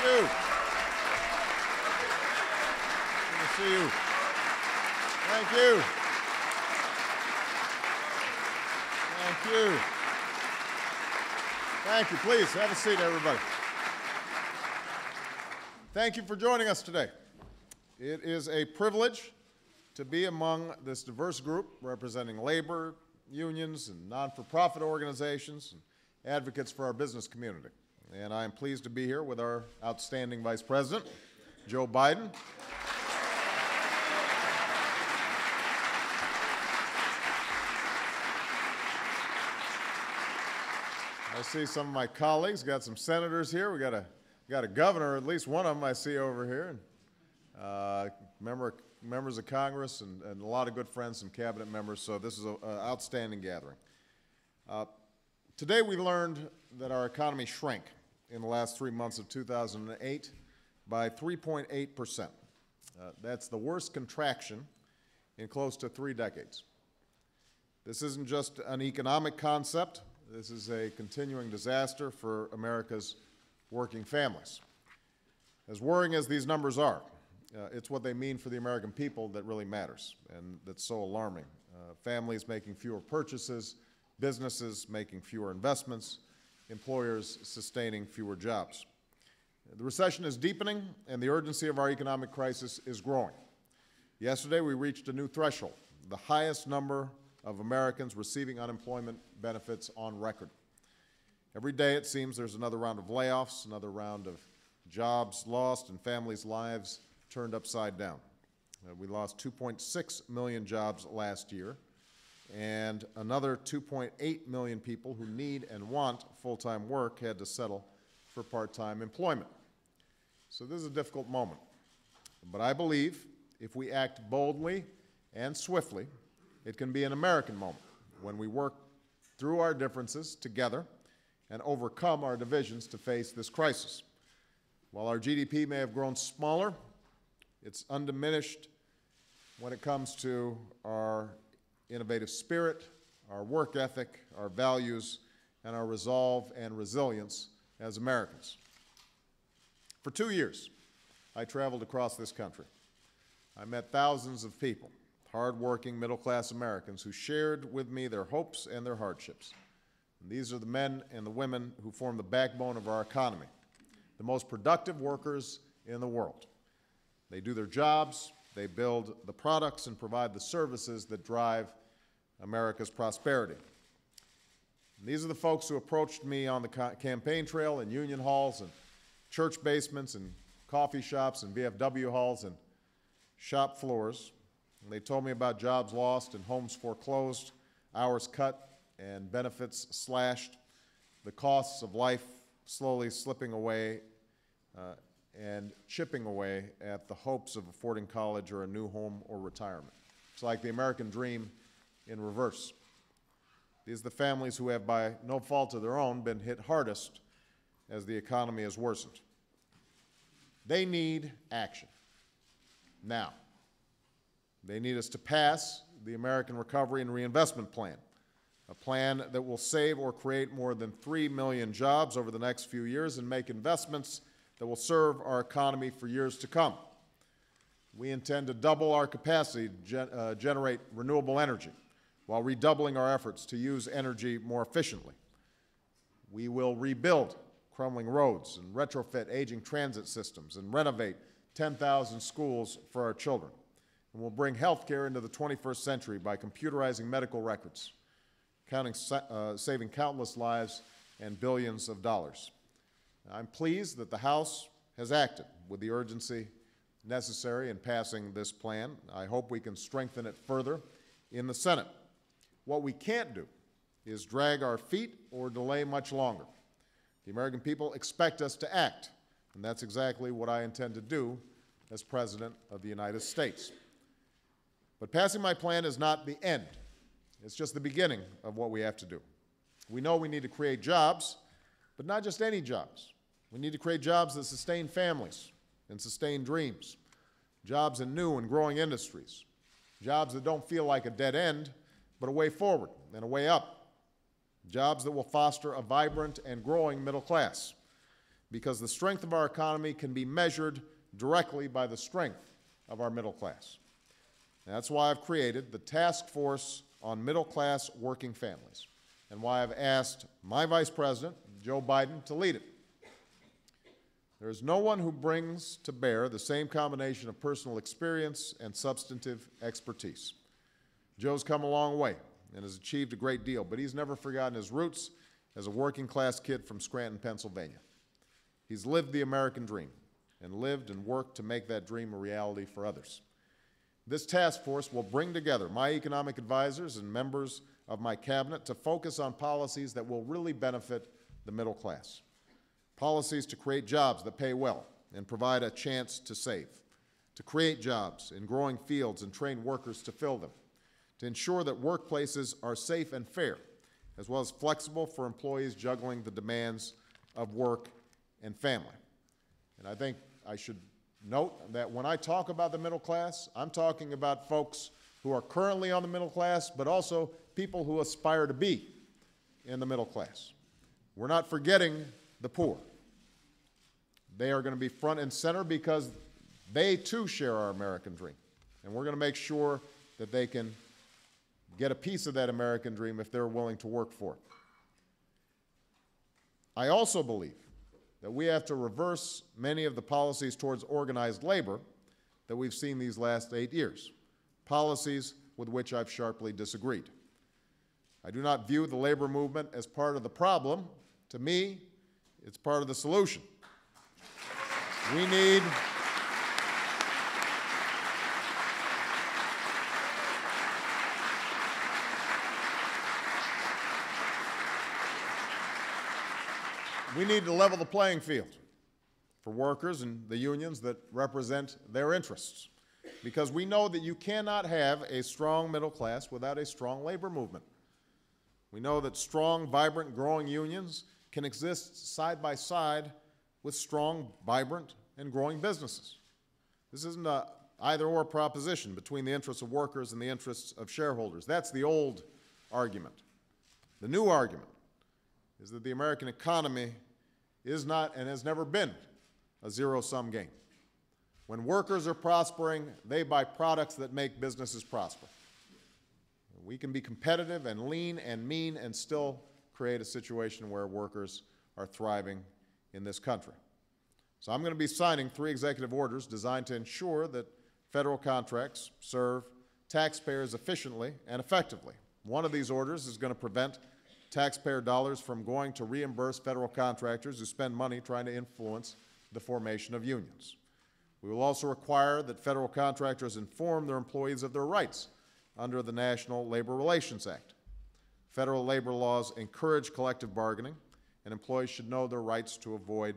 you. Good to see you. Thank you. Thank you. Thank you. Please have a seat, everybody. Thank you for joining us today. It is a privilege to be among this diverse group representing labor, unions, and non-for-profit organizations and advocates for our business community. And I am pleased to be here with our outstanding Vice President, Joe Biden. I see some of my colleagues, got some senators here. We got a governor, at least one of them I see over here, and members of Congress, and a lot of good friends, some cabinet members. So this is an outstanding gathering. Today we learned that our economy shrank in the last 3 months of 2008 by 3.8%. That's the worst contraction in close to 3 decades. This isn't just an economic concept. This is a continuing disaster for America's working families. As worrying as these numbers are, it's what they mean for the American people that really matters, and that's so alarming. Families making fewer purchases, businesses making fewer investments, employers sustaining fewer jobs. The recession is deepening, and the urgency of our economic crisis is growing. Yesterday, we reached a new threshold, the highest number of Americans receiving unemployment benefits on record. Every day, it seems there's another round of layoffs, another round of jobs lost, and families' lives turned upside down. We lost 2.6 million jobs last year, and another 2.8 million people who need and want full-time work had to settle for part-time employment. So this is a difficult moment. But I believe if we act boldly and swiftly, it can be an American moment when we work through our differences together and overcome our divisions to face this crisis. While our GDP may have grown smaller, it's undiminished when it comes to our innovative spirit, our work ethic, our values, and our resolve and resilience as Americans. For 2 years, I traveled across this country. I met thousands of people, hard-working, middle-class Americans who shared with me their hopes and their hardships. And these are the men and the women who form the backbone of our economy, the most productive workers in the world. They do their jobs, they build the products and provide the services that drive America's prosperity. And these are the folks who approached me on the campaign trail in union halls and church basements and coffee shops and VFW halls and shop floors. And they told me about jobs lost and homes foreclosed, hours cut and benefits slashed, the costs of life slowly slipping away and chipping away at the hopes of affording college or a new home or retirement. It's like the American dream in reverse. These are the families who have, by no fault of their own, been hit hardest as the economy has worsened. They need action now. They need us to pass the American Recovery and Reinvestment Plan, a plan that will save or create more than 3 million jobs over the next few years and make investments that will serve our economy for years to come. We intend to double our capacity to generate renewable energy while redoubling our efforts to use energy more efficiently. We will rebuild crumbling roads and retrofit aging transit systems and renovate 10,000 schools for our children. And we'll bring health care into the 21st century by computerizing medical records, saving countless lives and billions of dollars. I'm pleased that the House has acted with the urgency necessary in passing this plan. I hope we can strengthen it further in the Senate. What we can't do is drag our feet or delay much longer. The American people expect us to act, and that's exactly what I intend to do as President of the United States. But passing my plan is not the end. It's just the beginning of what we have to do. We know we need to create jobs, but not just any jobs. We need to create jobs that sustain families and sustain dreams, jobs in new and growing industries, jobs that don't feel like a dead end, but a way forward and a way up, jobs that will foster a vibrant and growing middle class, because the strength of our economy can be measured directly by the strength of our middle class. And that's why I've created the Task Force on Middle-Class Working Families, and why I've asked my Vice President, Joe Biden, to lead it. There is no one who brings to bear the same combination of personal experience and substantive expertise. Joe's come a long way and has achieved a great deal, but he's never forgotten his roots as a working-class kid from Scranton, Pennsylvania. He's lived the American dream and lived and worked to make that dream a reality for others. This task force will bring together my economic advisors and members of my cabinet to focus on policies that will really benefit the middle class. Policies to create jobs that pay well and provide a chance to save, to create jobs in growing fields and train workers to fill them, to ensure that workplaces are safe and fair, as well as flexible for employees juggling the demands of work and family. And I think I should note that when I talk about the middle class, I'm talking about folks who are currently on the middle class, but also people who aspire to be in the middle class. We're not forgetting the poor. They are going to be front and center because they too share our American dream. And we're going to make sure that they can get a piece of that American dream if they're willing to work for it. I also believe that we have to reverse many of the policies towards organized labor that we've seen these last 8 years, policies with which I've sharply disagreed. I do not view the labor movement as part of the problem. To me, it's part of the solution. We need to level the playing field for workers and the unions that represent their interests, because we know that you cannot have a strong middle class without a strong labor movement. We know that strong, vibrant, growing unions can exist side by side with strong, vibrant, and growing businesses. This isn't an either-or proposition between the interests of workers and the interests of shareholders. That's the old argument. The new argument is that the American economy is not and has never been a zero-sum game. When workers are prospering, they buy products that make businesses prosper. We can be competitive and lean and mean and still create a situation where workers are thriving in this country. So I'm going to be signing 3 executive orders designed to ensure that federal contracts serve taxpayers efficiently and effectively. One of these orders is going to prevent taxpayer dollars from going to reimburse federal contractors who spend money trying to influence the formation of unions. We will also require that federal contractors inform their employees of their rights under the National Labor Relations Act. Federal labor laws encourage collective bargaining, and employees should know their rights to avoid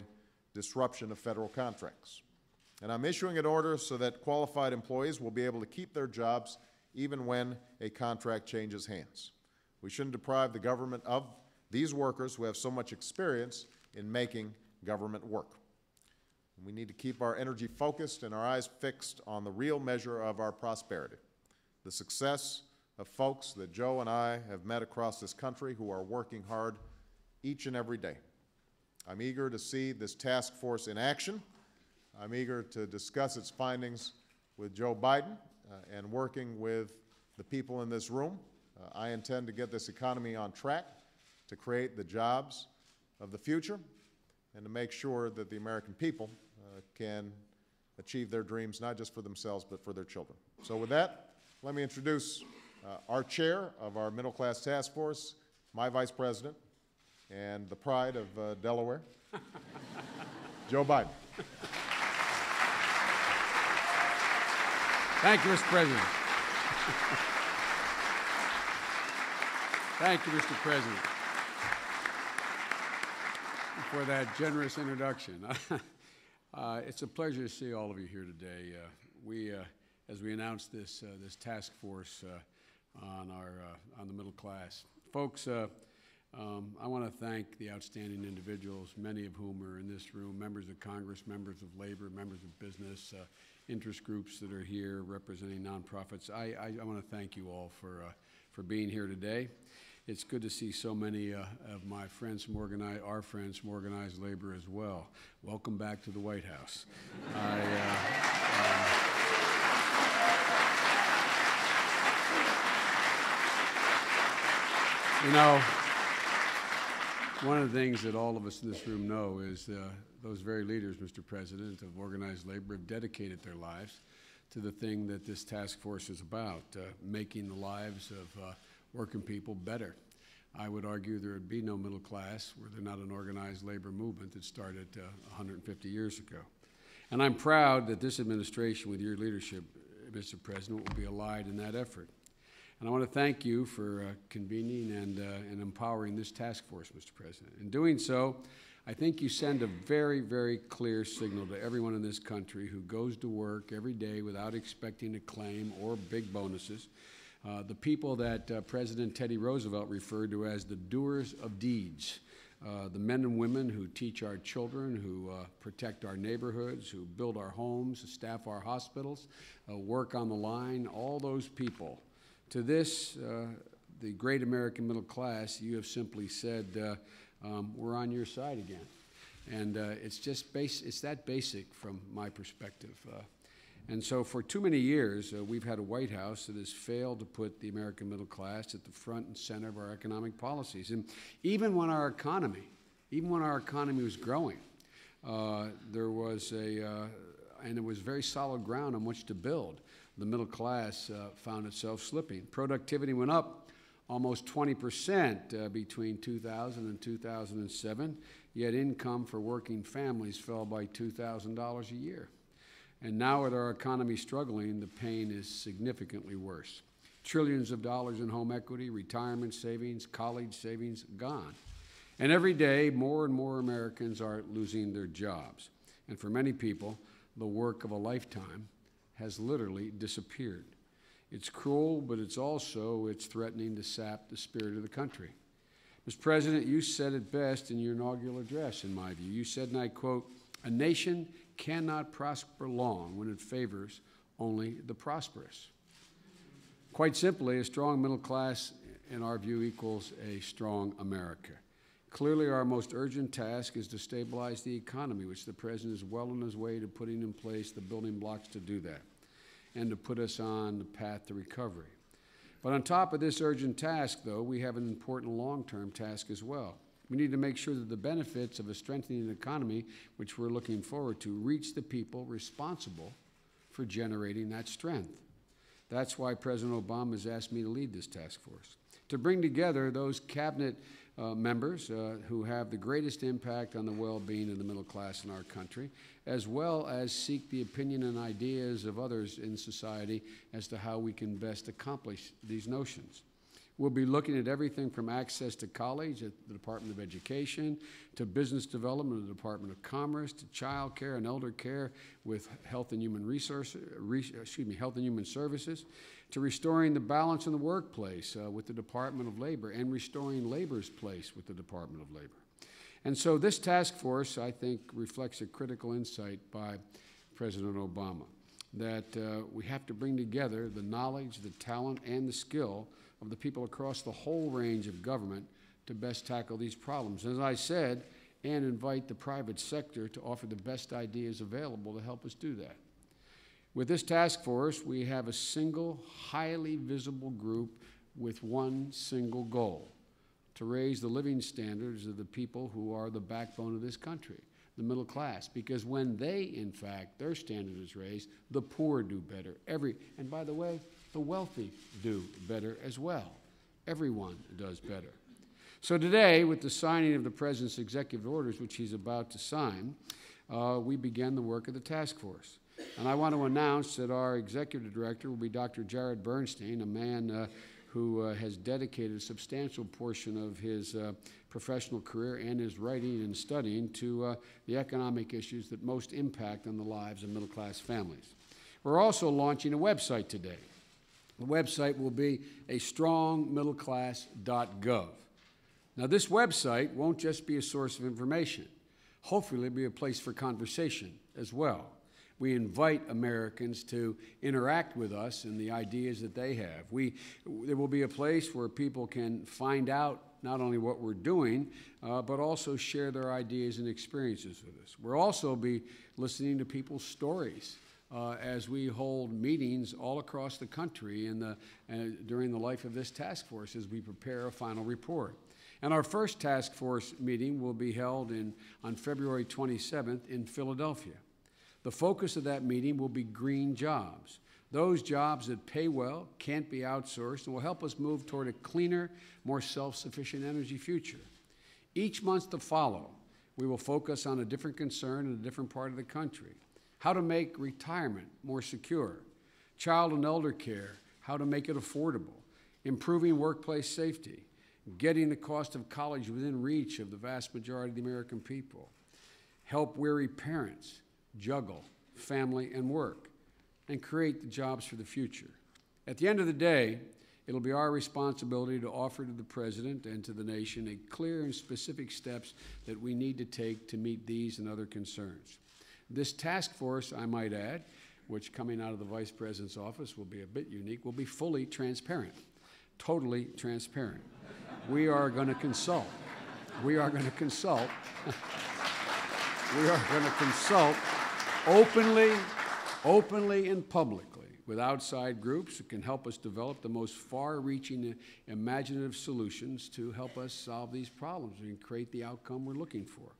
disruption of federal contracts. And I'm issuing an order so that qualified employees will be able to keep their jobs even when a contract changes hands. We shouldn't deprive the government of these workers who have so much experience in making government work. And we need to keep our energy focused and our eyes fixed on the real measure of our prosperity, the success of folks that Joe and I have met across this country who are working hard each and every day. I'm eager to see this task force in action. I'm eager to discuss its findings with Joe Biden and working with the people in this room. I intend to get this economy on track to create the jobs of the future and to make sure that the American people can achieve their dreams, not just for themselves, but for their children. So with that, let me introduce our chair of our Middle Class Task Force, my vice president, and the pride of Delaware, Joe Biden. Thank you, Mr. President. Thank you, Mr. President, for that generous introduction. It's a pleasure to see all of you here today. As we announced this task force on the middle class, folks, I want to thank the outstanding individuals, many of whom are in this room, members of Congress, members of labor, members of business, interest groups that are here representing nonprofits. I want to thank you all for being here today. it's good to see so many of my friends from our friends from organized labor as well. Welcome back to the White House. You know, one of the things that all of us in this room know is those very leaders, Mr. President, of organized labor have dedicated their lives to the thing that this task force is about, making the lives of working people better. I would argue there would be no middle class were there not an organized labor movement that started 150 years ago. And I'm proud that this administration, with your leadership, Mr. President, will be allied in that effort. And I want to thank you for convening and empowering this task force, Mr. President. In doing so, I think you send a very, very clear signal to everyone in this country who goes to work every day without expecting a claim or big bonuses. The people that President Teddy Roosevelt referred to as the doers of deeds, the men and women who teach our children, who protect our neighborhoods, who build our homes, staff our hospitals, work on the line, all those people. To this, the great American middle class, you have simply said, we're on your side again. And it's just it's that basic from my perspective. And so for too many years, we've had a White House that has failed to put the American middle class at the front and center of our economic policies. And even when our economy was growing, there was and it was very solid ground on which to build. The middle class found itself slipping. Productivity went up almost 20% between 2000 and 2007, yet income for working families fell by $2,000 a year. And now with our economy struggling, the pain is significantly worse. Trillions of dollars in home equity, retirement savings, college savings, gone. And every day, more and more Americans are losing their jobs. And for many people, the work of a lifetime has literally disappeared. It's cruel, but it's threatening to sap the spirit of the country. Mr. President, you said it best in your inaugural address, in my view. You said, and I quote, "A nation cannot prosper long when it favors only the prosperous." Quite simply, a strong middle class, in our view, equals a strong America. Clearly, our most urgent task is to stabilize the economy, which the President is well on his way to putting in place the building blocks to do that, and to put us on the path to recovery. But on top of this urgent task, though, we have an important long-term task as well. We need to make sure that the benefits of a strengthening economy, which we're looking forward to, reach the people responsible for generating that strength. That's why President Obama has asked me to lead this task force, to bring together those cabinet members who have the greatest impact on the well-being of the middle class in our country, as well as seek the opinion and ideas of others in society as to how we can best accomplish these notions. We'll be looking at everything from access to college at the Department of Education, to business development at the Department of Commerce, to child care and elder care with Health and Human Services, to restoring the balance in the workplace with the Department of Labor, and restoring labor's place with the Department of Labor. And so this task force, I think, reflects a critical insight by President Obama, that we have to bring together the knowledge, the talent, and the skill of the people across the whole range of government to best tackle these problems. As I said, and invite the private sector to offer the best ideas available to help us do that. With this task force, we have a single, highly visible group with one single goal: to raise the living standards of the people who are the backbone of this country, the middle class. Because when they, in fact, their standard is raised, the poor do better. And by the way, the wealthy do better as well. Everyone does better. So today, with the signing of the President's executive orders, which he's about to sign, we began the work of the task force. And I want to announce that our executive director will be Dr. Jared Bernstein, a man who has dedicated a substantial portion of his professional career and his writing and studying to the economic issues that most impact on the lives of middle-class families. We're also launching a website today. The website will be astrongmiddleclass.gov. Now, this website won't just be a source of information. Hopefully, it'll be a place for conversation as well. We invite Americans to interact with us and the ideas that they have. There will be a place where people can find out not only what we're doing, but also share their ideas and experiences with us. We'll also be listening to people's stories as we hold meetings all across the country during the life of this task force as we prepare a final report. And our first task force meeting will be held on February 27th in Philadelphia. The focus of that meeting will be green jobs. Those jobs that pay well, can't be outsourced, and will help us move toward a cleaner, more self-sufficient energy future. Each month to follow, we will focus on a different concern in a different part of the country. How to make retirement more secure, child and elder care, how to make it affordable, improving workplace safety, getting the cost of college within reach of the vast majority of the American people, help weary parents juggle family and work, and create the jobs for the future. At the end of the day, it'll be our responsibility to offer to the President and to the nation a clear and specific steps that we need to take to meet these and other concerns. This task force, I might add, which coming out of the Vice President's office will be a bit unique, will be fully transparent, totally transparent. We are going to consult. We are going to consult. We are going to consult openly and publicly with outside groups who can help us develop the most far-reaching, imaginative solutions to help us solve these problems and create the outcome we're looking for.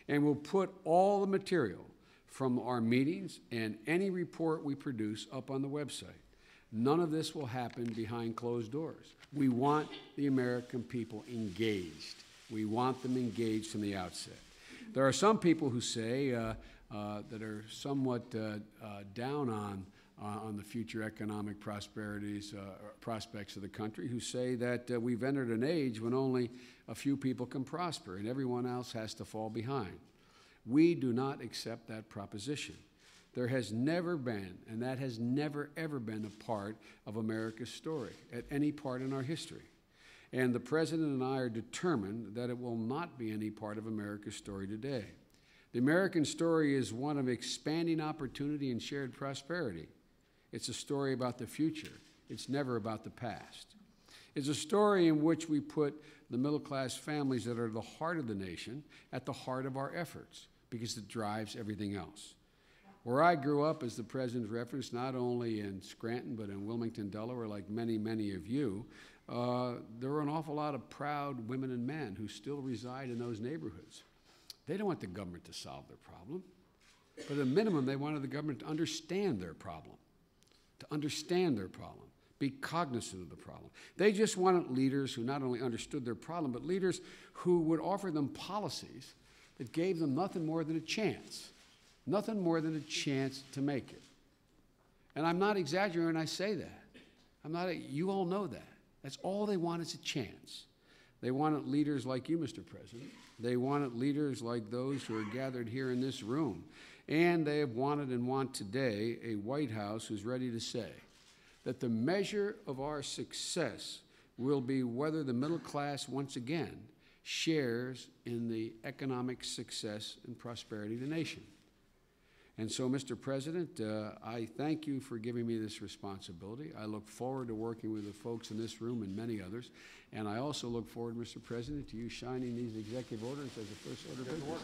And we'll put all the material from our meetings and any report we produce up on the website. None of this will happen behind closed doors. We want the American people engaged. We want them engaged from the outset. There are some people who say that are somewhat down on the future economic prospects of the country, who say that we've entered an age when only a few people can prosper and everyone else has to fall behind. We do not accept that proposition. There has never been, and that has never ever been a part of America's story at any part in our history. And the President and I are determined that it will not be any part of America's story today. The American story is one of expanding opportunity and shared prosperity. It's a story about the future. It's never about the past. It's a story in which we put the middle-class families that are the heart of the nation at the heart of our efforts, because it drives everything else. Where I grew up, as the President referenced, not only in Scranton, but in Wilmington, Delaware, like many, many of you, there were an awful lot of proud women and men who still reside in those neighborhoods. They don't want the government to solve their problem, but at a minimum, they wanted the government to understand their problem, be cognizant of the problem. They just wanted leaders who not only understood their problem, but leaders who would offer them policies that gave them nothing more than a chance to make it. And I'm not exaggerating when I say that. You all know that. That's all they want is a chance. They wanted leaders like you, Mr. President. They wanted leaders like those who are gathered here in this room. And they have wanted and want today a White House who's ready to say that the measure of our success will be whether the middle class once again shares in the economic success and prosperity of the nation. And so, Mr. President, I thank you for giving me this responsibility. I look forward to working with the folks in this room and many others. And I also look forward, Mr. President, to you signing these executive orders as a first order of business.